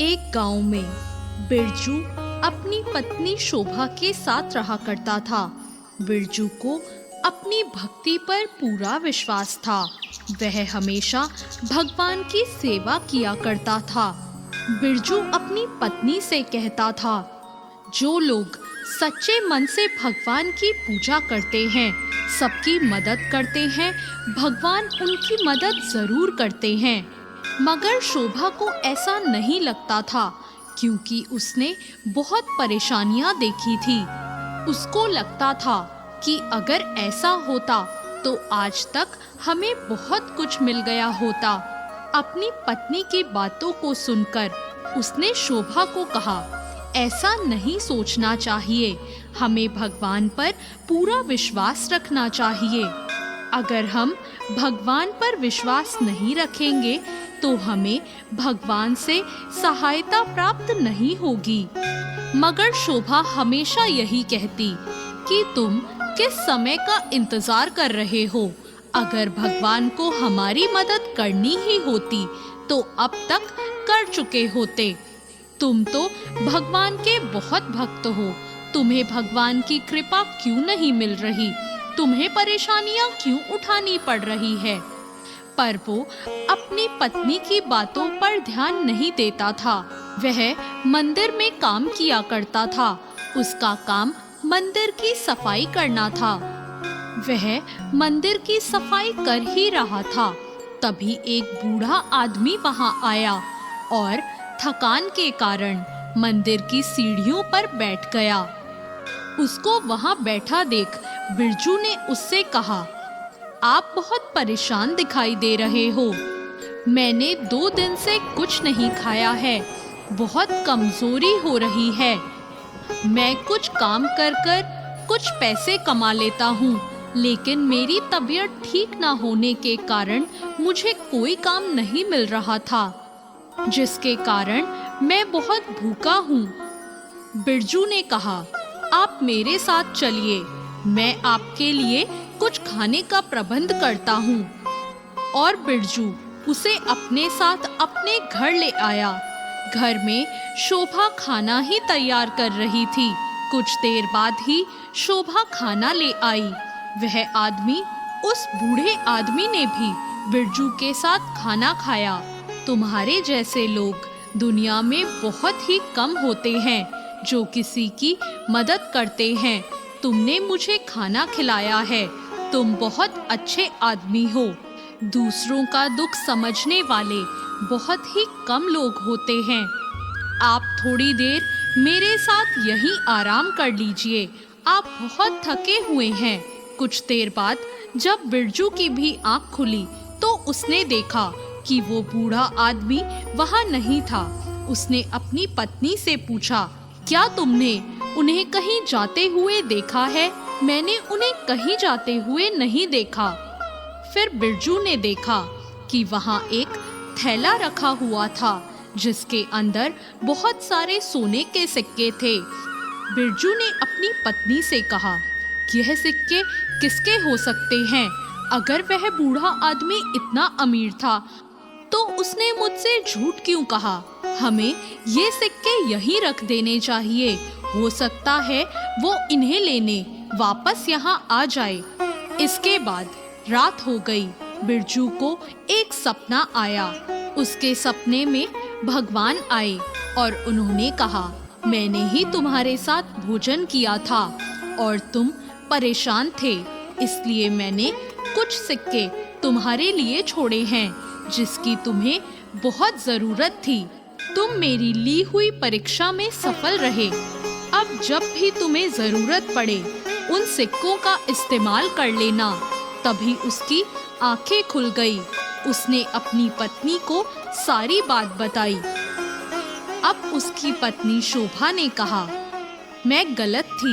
एक गांव में बिरजू अपनी पत्नी शोभा के साथ रहा करता था। बिरजू को अपनी भक्ति पर पूरा विश्वास था। वह हमेशा भगवान की सेवा किया करता था। बिरजू अपनी पत्नी से कहता था, जो लोग सच्चे मन से भगवान की पूजा करते हैं, सबकी मदद करते हैं, भगवान उनकी मदद जरूर करते हैं। मगर शोभा को ऐसा नहीं लगता था, क्योंकि उसने बहुत परेशानियां देखी थी। उसको लगता था कि अगर ऐसा होता तो आज तक हमें बहुत कुछ मिल गया होता। अपनी पत्नी की बातों को सुनकर उसने शोभा को कहा, ऐसा नहीं सोचना चाहिए, हमें भगवान पर पूरा विश्वास रखना चाहिए। अगर हम भगवान पर विश्वास नहीं रखेंगे तो हमें भगवान से सहायता प्राप्त नहीं होगी। मगर शोभा हमेशा यही कहती कि तुम किस समय का इंतजार कर रहे हो? अगर भगवान को हमारी मदद करनी ही होती तो अब तक कर चुके होते। तुम तो भगवान के बहुत भक्त हो, तुम्हें भगवान की कृपा क्यों नहीं मिल रही? तुम्हें परेशानियां क्यों उठानी पड़ रही है? पर वो अपनी पत्नी की बातों पर ध्यान नहीं देता था। वह मंदिर में काम किया करता था। उसका काम मंदिर की सफाई करना था। वह मंदिर की सफाई कर ही रहा था, तभी एक बूढ़ा आदमी वहां आया और थकान के कारण मंदिर की सीढ़ियों पर बैठ गया। उसको वहां बैठा देख बिरजू ने उससे कहा, आप बहुत परेशान दिखाई दे रहे हो। मैंने 2 दिन से कुछ नहीं खाया है, बहुत कमजोरी हो रही है। मैं कुछ काम कर कर कुछ पैसे कमा लेता हूँ, लेकिन मेरी तबीयत ठीक ना होने के कारण मुझे कोई काम नहीं मिल रहा था, जिसके कारण मैं बहुत भूखा हूँ। बिरजू ने कहा, आप मेरे साथ चलिए, मैं आपके लिए कुछ खाने का प्रबंध करता हूँ। और बिरजू उसे अपने साथ अपने घर ले आया। घर में शोभा खाना ही तैयार कर रही थी। कुछ देर बाद ही शोभा खाना ले आई। वह आदमी, उस बूढ़े आदमी ने भी बिरजू के साथ खाना खाया। तुम्हारे जैसे लोग दुनिया में बहुत ही कम होते हैं जो किसी की मदद करते हैं। तुमने मुझे खाना खिलाया है, तुम बहुत अच्छे आदमी हो। दूसरों का दुख समझने वाले बहुत ही कम लोग होते हैं। आप थोड़ी देर मेरे साथ यहीं आराम कर लीजिए, आप बहुत थके हुए हैं। कुछ देर बाद जब बिरजू की भी आंख खुली तो उसने देखा कि वो बूढ़ा आदमी वहां नहीं था। उसने अपनी पत्नी से पूछा, क्या तुमने उन्हें कहीं जाते हुए देखा है? मैंने उन्हें कहीं जाते हुए नहीं देखा। फिर बिरजू ने देखा कि वहां एक थैला रखा हुआ था, जिसके अंदर बहुत सारे सोने के सिक्के थे। बिरजू ने अपनी पत्नी से कहा, यह सिक्के किसके हो सकते हैं? अगर वह बूढ़ा आदमी इतना अमीर था तो उसने मुझसे झूठ क्यों कहा? हमें ये सिक्के यहीं रख देने चाहिए, हो सकता है वो इन्हें लेने वापस यहाँ आ जाए। इसके बाद रात हो गई। बिरजू को एक सपना आया। उसके सपने में भगवान आए और उन्होंने कहा, मैंने ही तुम्हारे साथ भोजन किया था और तुम परेशान थे, इसलिए मैंने कुछ सिक्के तुम्हारे लिए छोड़े हैं, जिसकी तुम्हें बहुत जरूरत थी। तुम मेरी ली हुई परीक्षा में सफल रहे। अब जब भी तुम्हें जरूरत पड़े उन सिक्कों का इस्तेमाल कर लेना। तभी उसकी आंखें खुल गई। उसने अपनी पत्नी को सारी बात बताई। अब उसकी पत्नी शोभा ने कहा, मैं गलत थी।